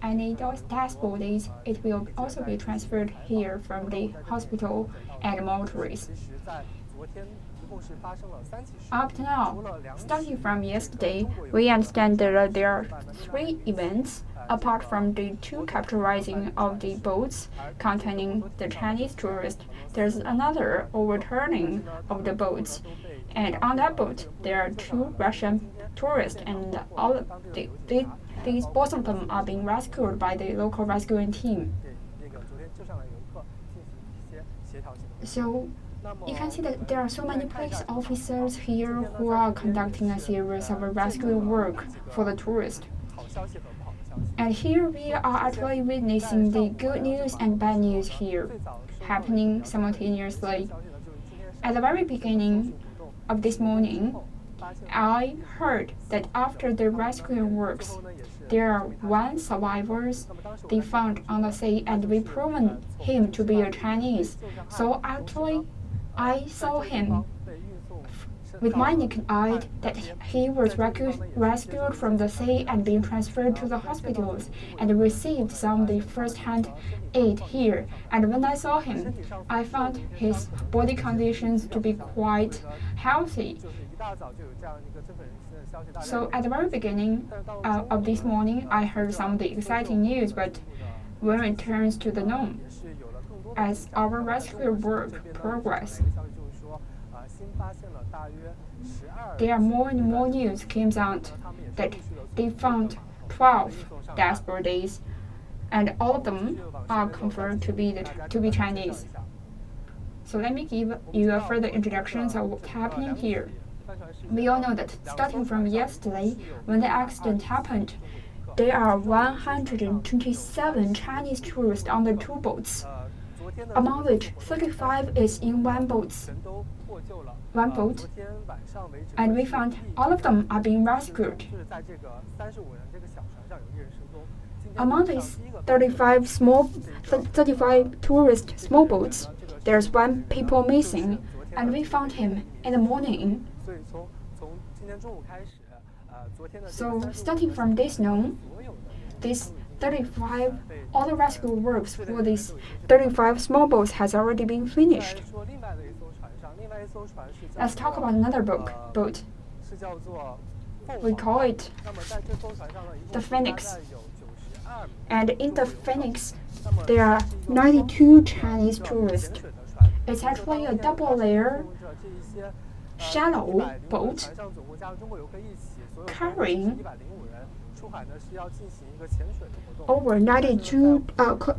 any dead bodies, it will also be transferred here from the hospital and mortuaries. Up to now, starting from yesterday, we understand that there are 3 events. Apart from the 2 capturing of the boats containing the Chinese tourists, there's another overturning of the boats. And on that boat, there are 2 Russian tourists, and all of these both of them are being rescued by the local rescuing team. So you can see that there are so many police officers here who are conducting a series of rescue work for the tourists. And here we are actually witnessing the good news and bad news here, happening simultaneously. At the very beginning of this morning, I heard that after the rescue works, there are 1 survivor they found on the sea, and we proven him to be a Chinese. So actually, I saw him with my naked eye that he was rescued from the sea and being transferred to the hospitals and received some of the first-hand aid here. And when I saw him, I found his body conditions to be quite healthy. So at the very beginning of this morning, I heard some of the exciting news, but when it turns to the norm, as our rescue work progresses, there are more and more news came out that they found 12 dead bodies, and all of them are confirmed to be Chinese. So let me give you a further introduction of what's happening here. We all know that starting from yesterday, when the accident happened, there are 127 Chinese tourists on the 2 boats, among which 35 is in one boat, and we found all of them are being rescued. Among these 35 tourist small boats, there's 1 people missing, and we found him in the morning. So starting from this noon, this 35, all the rescue works for these 35 small boats has already been finished. Let's talk about another boat. We call it the Phoenix. And in the Phoenix, there are 92 Chinese tourists. It's actually a double-layer, shallow boat carrying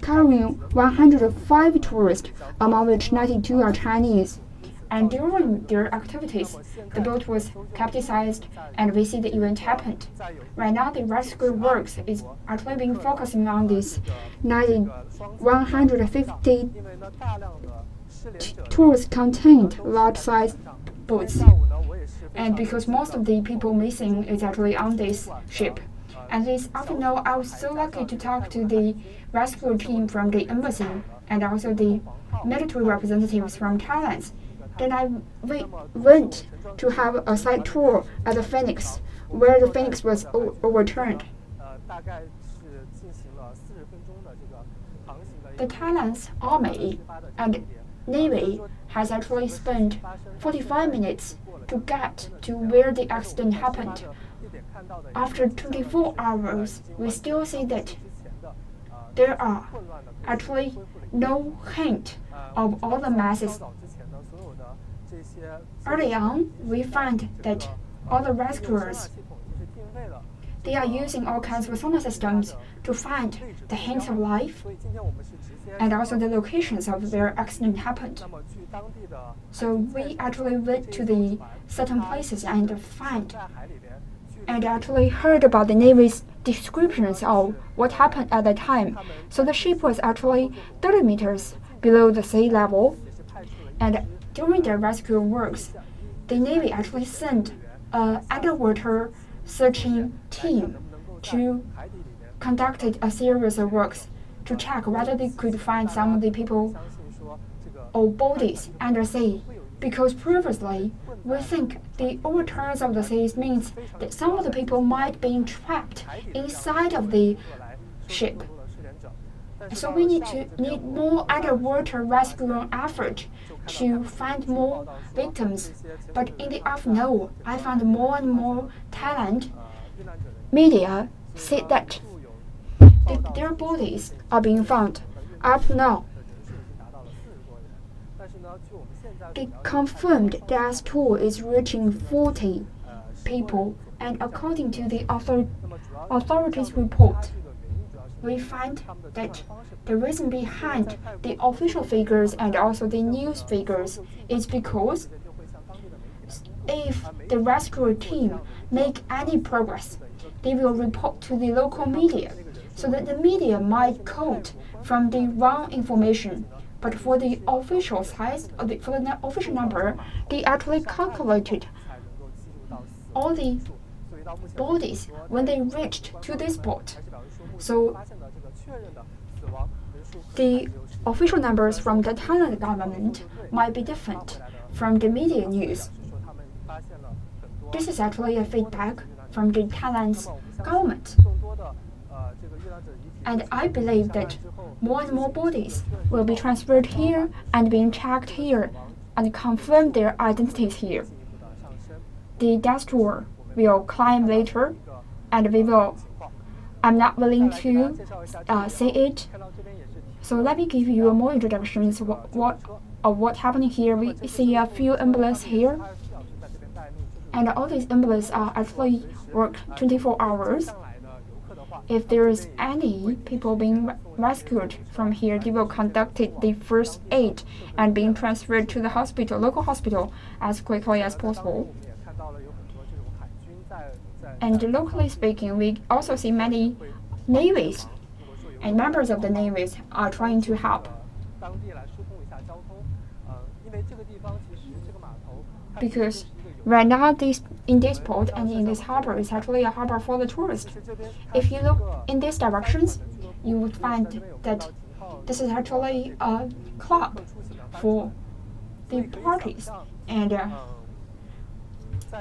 carrying 105 tourists, among which 92 are Chinese. And during their activities, the boat was capsized, and we see the event happened. Right now, the rescue works is actually being focusing on these 150 tourist-contained large-sized boats. And because most of the people missing is actually on this ship. And this afternoon, I was so lucky to talk to the rescue team from the embassy and also the military representatives from Thailand. Then I went to have a site tour at the Phoenix, where the Phoenix was overturned. The Thailand's army and navy has actually spent 45 minutes to get to where the accident happened. After 24 hours, we still see that there are actually no hint of all the masses. Early on, we find that all the rescuers, they are using all kinds of sonar systems to find the hints of life and also the locations of where accident happened. So we actually went to the certain places and actually heard about the Navy's descriptions of what happened at the time. So the ship was actually 30 meters below the sea level, and during the rescue works, the Navy actually sent an underwater searching team to conduct a series of works to check whether they could find some of the people or bodies under sea. Because previously, we think the overturns of the seas means that some of the people might be trapped inside of the ship. So we need more underwater rescue effort to find more victims. But in the afternoon, I found more and more Thailand media said that their bodies are being found. Up now, the confirmed death toll is reaching 40 people, and according to the authorities' report, we find that the reason behind the official figures and also the news figures is because if the rescue team make any progress, they will report to the local media, so that the media might quote from the wrong information. But for the official size, for the official number, they actually calculated all the bodies when they reached to this spot. So the official numbers from the Thailand government might be different from the media news. This is actually a feedback from the Thailand's government. And I believe that more and more bodies will be transferred here and being checked here and confirm their identities here. The death toll will climb later, and I'm not willing to say it. So let me give you more introductions of what's happening here. We see a few ambulances here, and all these ambulances are actually work 24 hours. If there is any people being rescued from here, they will conduct the first aid and being transferred to the hospital, local hospital, as quickly as possible. And locally speaking, we also see many navies and members of the navies are trying to help. Because right now, in this port and in this harbor is actually a harbor for the tourists. If you look in these directions, you would find that this is actually a club for the parties. And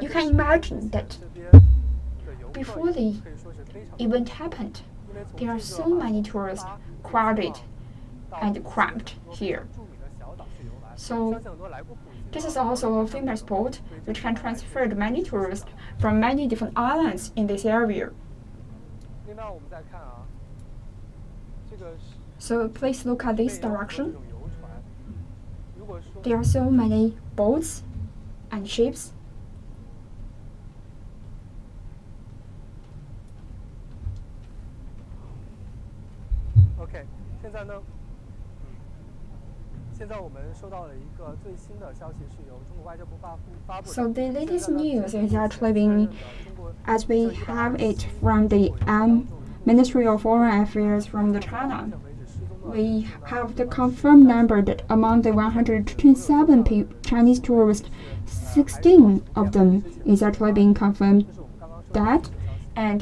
you can imagine that before the event happened, there are so many tourists crowded and cramped here. So this is also a famous port which can transfer many tourists from many different islands in this area. So please look at this direction. There are so many boats and ships. Okay, So the latest news is actually being, as we have it from the Ministry of Foreign Affairs from the China. We have the confirmed number that among the 127 Chinese tourists, 16 of them is actually being confirmed dead, and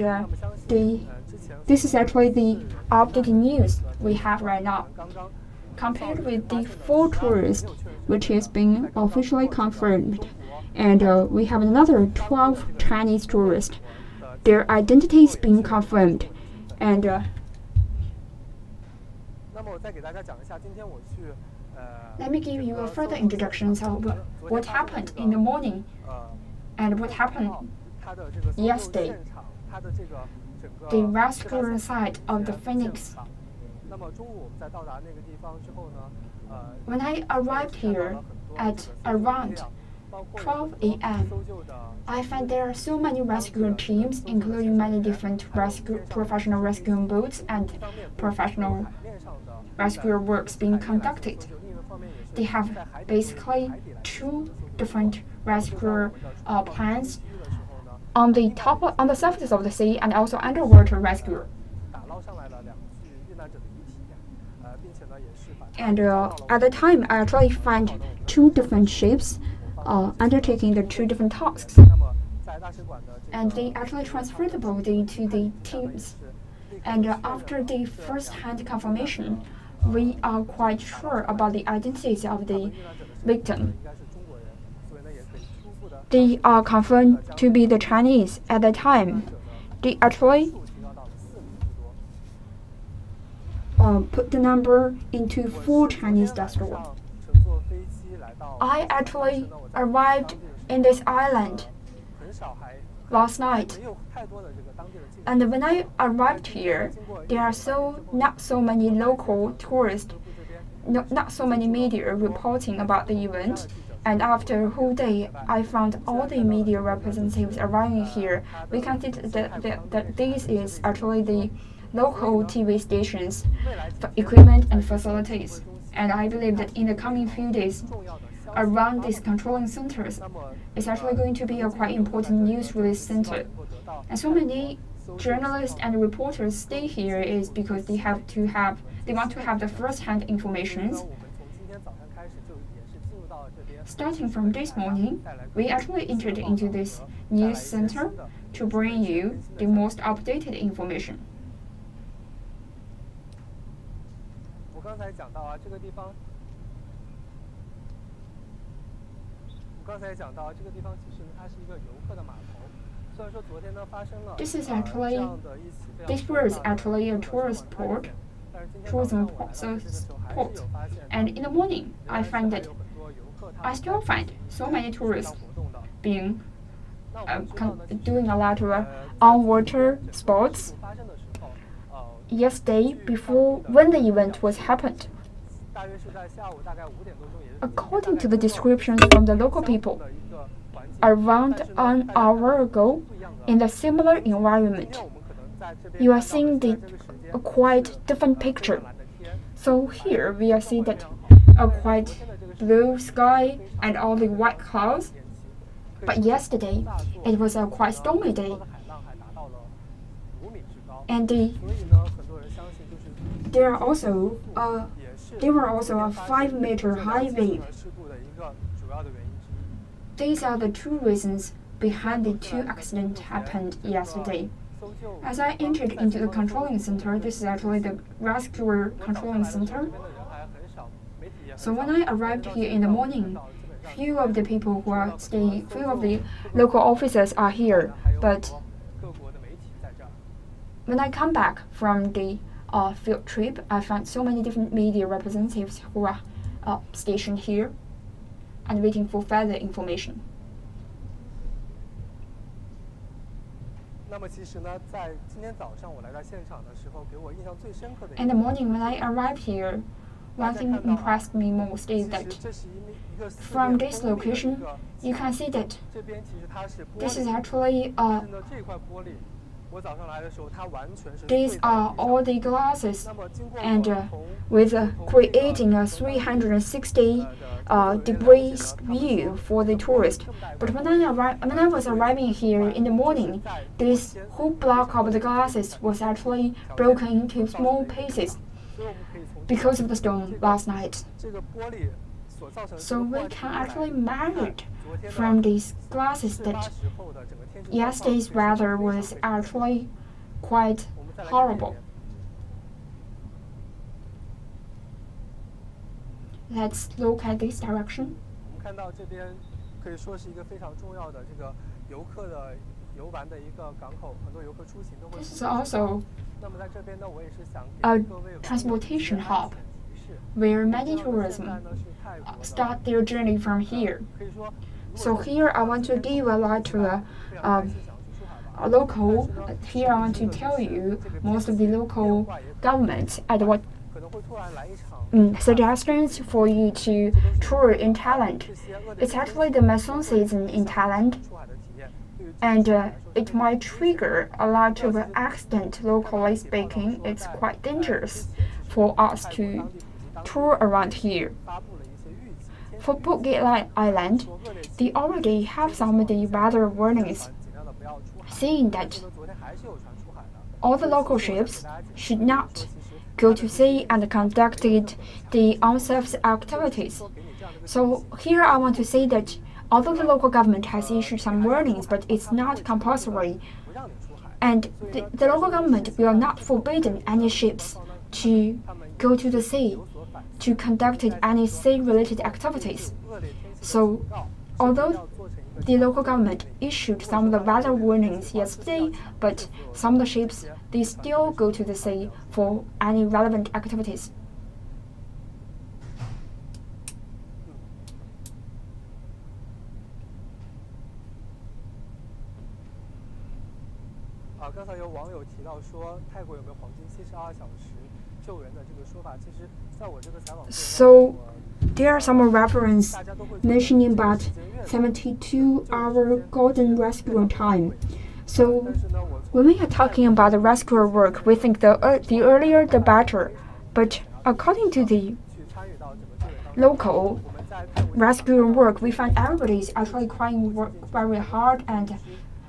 this is actually the updated news we have right now. Compared with the 4 tourists, which is being officially confirmed, and we have another 12 Chinese tourists. Their identities being confirmed, and let me give you a further introduction of what happened in the morning and what happened yesterday. The rescue site of the Phoenix. When I arrived here at around 12 a.m., I found there are so many rescue teams, including many different professional rescue boats and professional rescue works being conducted. They have basically 2 different rescue plans on the surface of the sea and also underwater rescue. And at the time, I actually found 2 different ships undertaking the 2 different tasks. And they actually transferred the body to the teams. And after the first-hand confirmation, we are quite sure about the identities of the victim. They are confirmed to be the Chinese at the time. They actually put the number into 4 Chinese decimal. I actually arrived in this island last night, and when I arrived here, there are not so many local tourists, not so many media reporting about the event. And after a whole day, I found all the media representatives arriving here. We can see that this is actually the local TV stations, equipment and facilities. And I believe that in the coming few days, around these controlling centers, it's actually going to be a quite important news release center. And so many journalists and reporters stay here is because they want to have the first-hand information. Starting from this morning, we actually entered into this news center to bring you the most updated information. This was actually a tourist port, tourism port, and in the morning, I still find so many tourists being doing a lot of on-water sports. Yesterday, before when the event was happened, according to the descriptions from the local people, around an hour ago, in the similar environment, you are seeing a quite different picture. So here we are seeing that a quite blue sky and all the white clouds. But yesterday, it was a quite stormy day, and there were also a 5-meter high wave. These are the 2 reasons behind the 2 accidents happened yesterday. As I entered into the controlling center, this is actually the rescuer controlling center. So when I arrived here in the morning, few of the people who are staying, few of the local officers are here. But when I come back from the field trip, I found so many different media representatives who are stationed here and waiting for further information. In the morning when I arrived here, one thing impressed me most is that from this location, you can see that this is actually these are all the glasses, and with creating a 360 degrees view for the tourist. But when I was arriving here in the morning, this whole block of the glasses was actually broken into small pieces because of the storm last night. So we can actually measure from these glasses that yesterday's weather was actually quite horrible. Let's look at this direction. This is also a transportation hub where many tourism start their journey from here. So here I want to give a lot to a local. Here I want to tell you most of the local governments and what suggestions for you to tour in Thailand. It's actually the monsoon season in Thailand, and it might trigger a lot of accident. Locally speaking, it's quite dangerous for us to tour around here. For Phuket Island, they already have some of the weather warnings, saying that all the local ships should not go to sea and conducted the unsafe activities. So here I want to say that although the local government has issued some warnings, but it's not compulsory, and the local government will not forbidden any ships to go to the sea to conduct any sea-related activities. So although the local government issued some of the weather warnings yesterday, but some of the ships, they still go to the sea for any relevant activities. So there are some reference mentioning about 72-hour golden rescue time. So when we are talking about the rescue work, we think the earlier the better. But according to the local rescue work, we find everybody is actually trying work very hard, and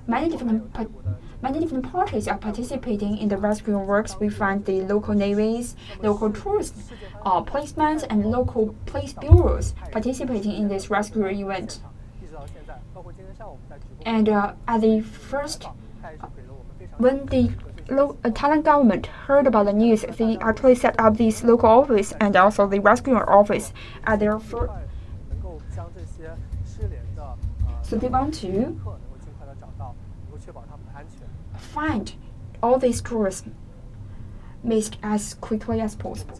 many different parties are participating in the rescue works. We find the local navies, local tourist policemen, and local police bureaus participating in this rescue event. And at the first, when the Thailand government heard about the news, they actually set up this local office and also the rescue office at their first. So they want to find all these tourists missed as quickly as possible.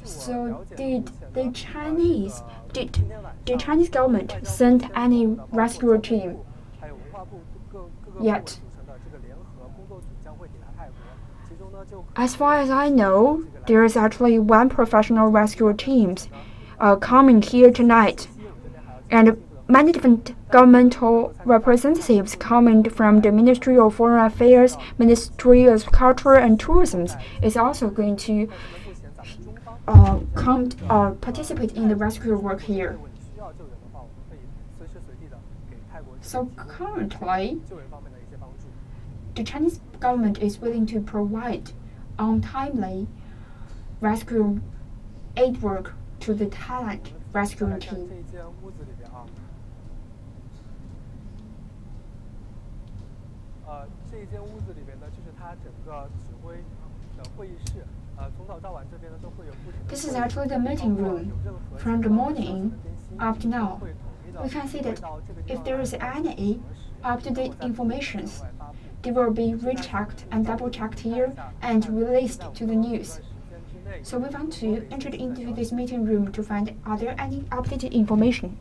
So did the Chinese government send any rescue team yet? As far as I know, there is actually one professional rescue team coming here tonight, and many different governmental representatives coming from the Ministry of Foreign Affairs, Ministry of Culture and Tourism is also going to participate in the rescue work here. So currently, the Chinese government is willing to provide untimely rescue aid work to the Thailand rescue team. This is actually the meeting room. From the morning up to now, we can see that if there is any up-to-date information, they will be rechecked and double-checked here and released to the news. So we want to enter into this meeting room to find are there any updated information.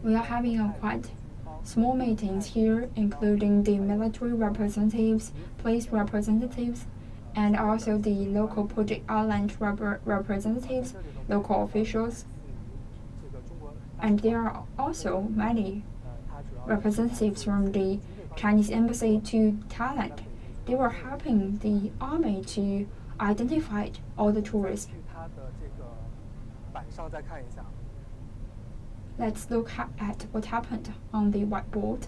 We are having a quite small meetings here, including the military representatives, police representatives, and also the local Project Island representatives, local officials. And there are also many representatives from the Chinese embassy to Thailand. They were helping the army to identify all the tourists. Let's look at what happened on the whiteboard.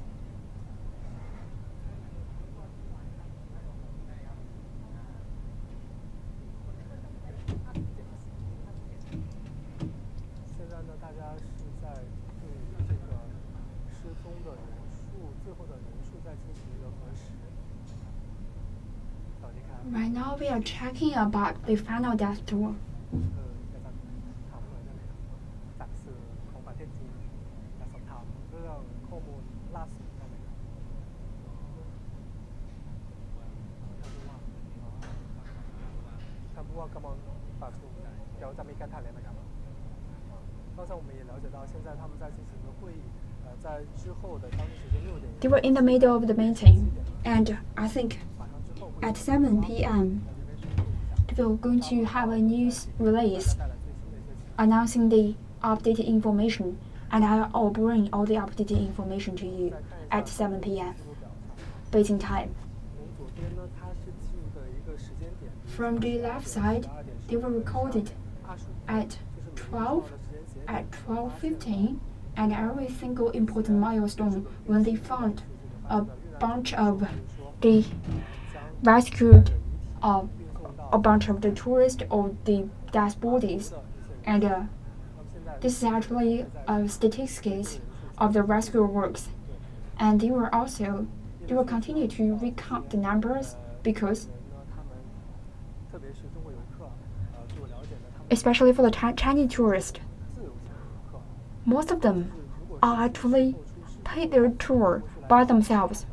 Right now we are checking about the final death toll. They were in the middle of the meeting, and I think at 7 p.m. they were going to have a news release announcing the updated information, and I'll bring all the updated information to you at 7 p.m. Beijing time. From the left side, they were recorded at 12, at 12:15, and every single important milestone when they found a bunch of the rescued a bunch of the tourists or the dead bodies, and this is actually statistics of the rescue works, and they will continue to recount the numbers because, especially for the Chinese tourists, most of them are actually paid their tour by themselves.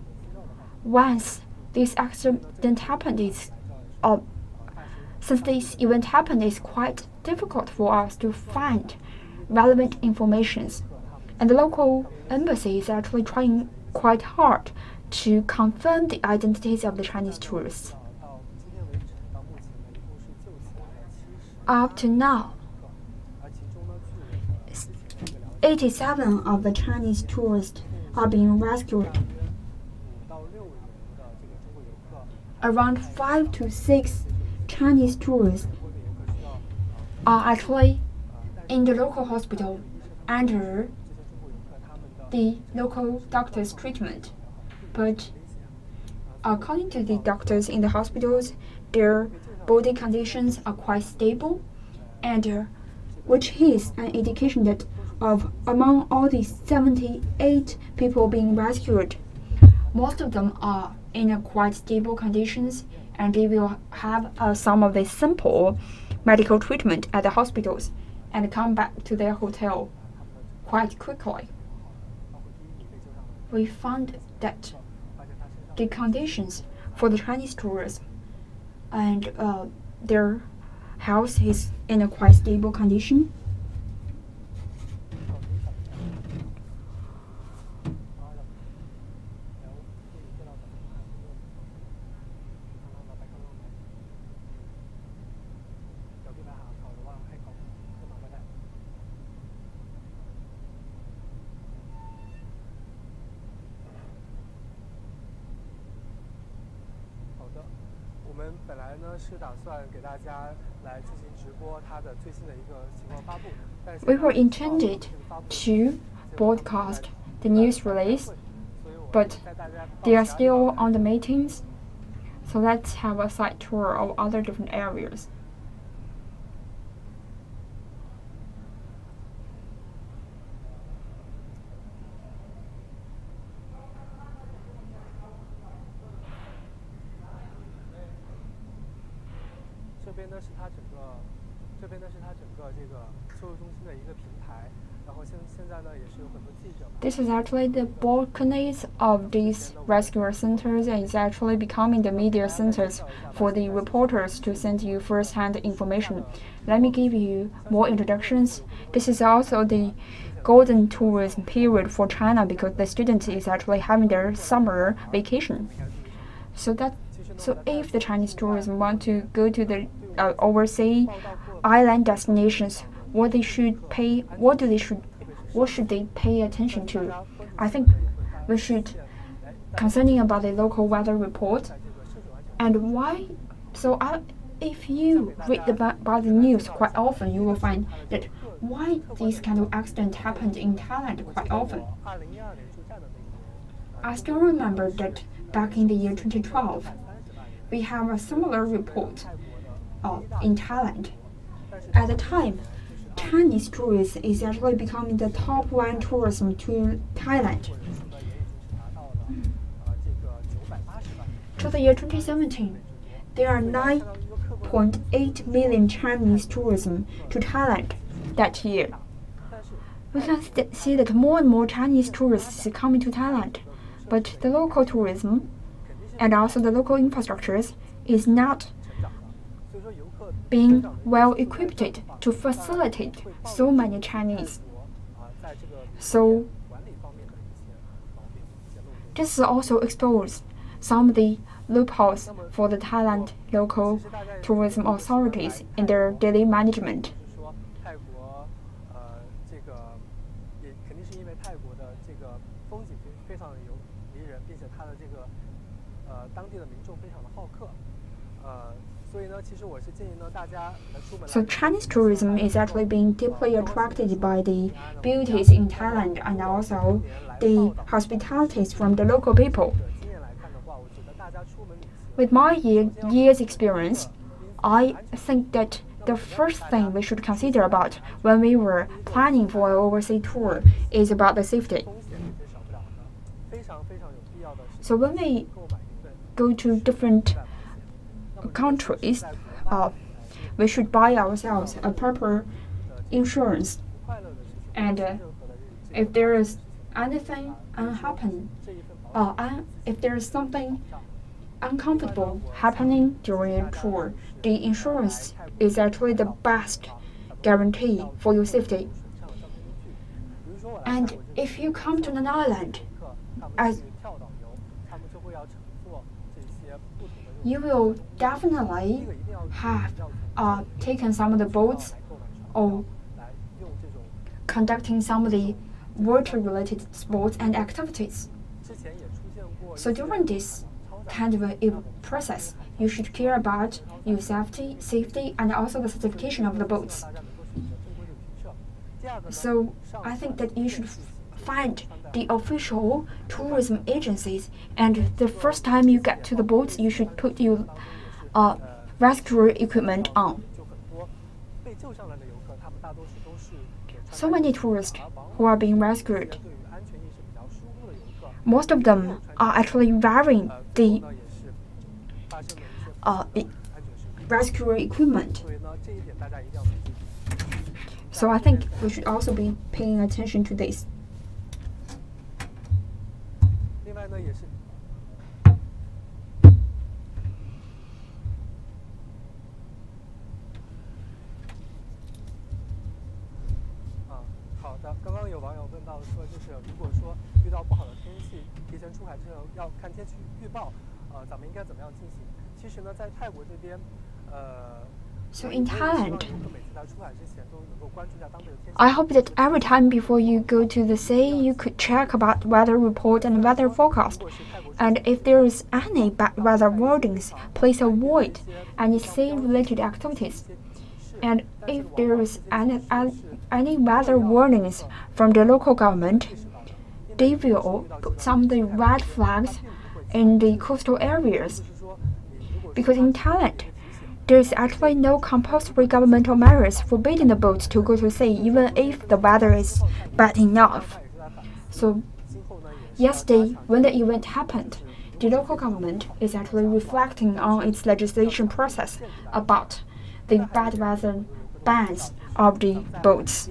Once this accident happened, since this event happened, it's quite difficult for us to find relevant information, and the local embassy is actually trying quite hard to confirm the identities of the Chinese tourists. Up to now, 87 of the Chinese tourists are being rescued. Around 5 to 6 Chinese tourists are actually in the local hospital under the local doctor's treatment. But according to the doctors in the hospitals, their body conditions are quite stable, and which is an indication that among all the 78 people being rescued, most of them are in a quite stable conditions, and they will have some of the simple medical treatment at the hospitals and come back to their hotel quite quickly. We found that the conditions for the Chinese tourists and their health is in a quite stable condition. We were intended to broadcast the news release, but they are still on the meetings, so let's have a side tour of other different areas. This is actually the balconies of these rescue centers, and it's actually becoming the media centers for the reporters to send you first-hand information. Let me give you more introductions. This is also the golden tourism period for China because the students is actually having their summer vacation. So if the Chinese tourism want to go to the overseas island destinations, what should they pay attention to? I think we should concerning about the local weather report and why. If you read about the news quite often, you will find that why this kind of accident happened in Thailand quite often. I still remember that back in the year 2012, we have a similar report in Thailand. At the time, Chinese tourism is actually becoming the top one tourism to Thailand. To the year 2017, there are 9.8 million Chinese tourism to Thailand that year. We can see that more and more Chinese tourists are coming to Thailand, but the local tourism and also the local infrastructures is not being well equipped to facilitate so many Chinese. So this also exposes some of the loopholes for the Thailand local tourism authorities in their daily management. So Chinese tourism is actually being deeply attracted by the beauties in Thailand and also the hospitalities from the local people. With my year's experience, I think that the first thing we should consider about when we were planning for an overseas tour is about the safety. So when we go to different countries, we should buy ourselves a proper insurance. And if there is anything if there is something uncomfortable happening during a tour, the insurance is actually the best guarantee for your safety. And if you come to an island, you will definitely have taken some of the boats or conducting some of the water-related sports and activities. So during this kind of a process, you should care about your safety and also the certification of the boats. So I think that you should find the official tourism agencies, and the first time you get to the boats, you should put your rescue equipment on. So many tourists who are being rescued, most of them are actually wearing the rescue equipment. So I think we should also be paying attention to this. So in Thailand, I hope that every time before you go to the sea, you could check about weather report and weather forecast. And if there is any bad weather warnings, please avoid any sea-related activities. And if there is any weather warnings from the local government, they will put some of the red flags in the coastal areas. Because in Thailand, there is actually no compulsory governmental measures forbidding the boats to go to sea, even if the weather is bad enough. So yesterday, when the event happened, the local government is actually reflecting on its legislation process about the bad weather bans of the boats.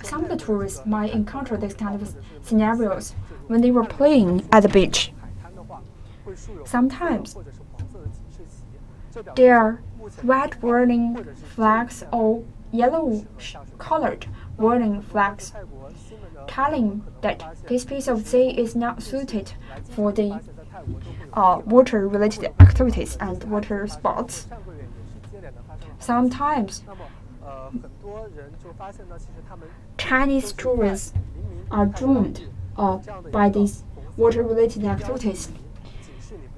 Some of the tourists might encounter this kind of scenarios when they were playing at the beach. Sometimes there are red warning flags or yellow-colored warning flags telling that this piece of sea is not suited for the water-related activities and water sports. Sometimes Chinese tourists are doomed by these water-related activities,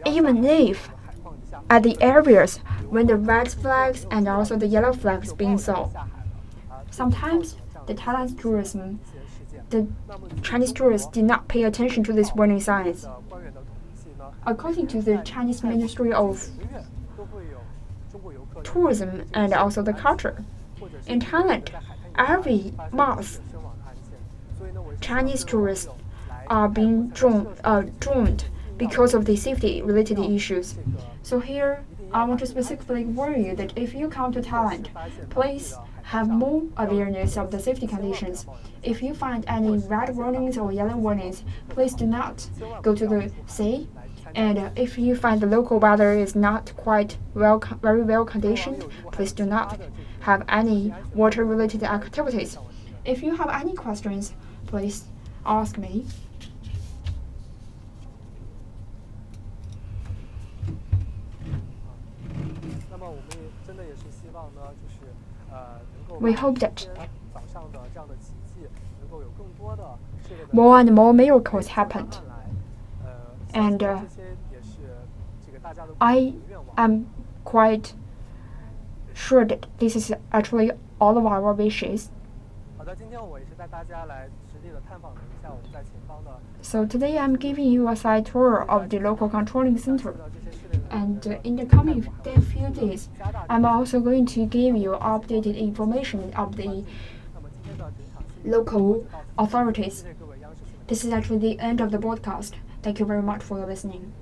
even if at the areas when the red flags and also the yellow flags being sold. Sometimes the Chinese tourists did not pay attention to these warning signs. According to the Chinese Ministry of Tourism and also the Culture, in Thailand, every month, Chinese tourists are being doomed because of the safety-related issues. So here, I want to specifically warn you that if you come to Thailand, please have more awareness of the safety conditions. If you find any red warnings or yellow warnings, please do not go to the sea. And if you find the local weather is not very well conditioned, please do not have any water-related activities. If you have any questions, please ask me. We hope that more and more miracles happened. And I am quite sure that this is actually all of our wishes. So today I'm giving you a side tour of the local controlling center. And in the coming few days, I'm also going to give you updated information of the local authorities. This is actually the end of the broadcast. Thank you very much for listening.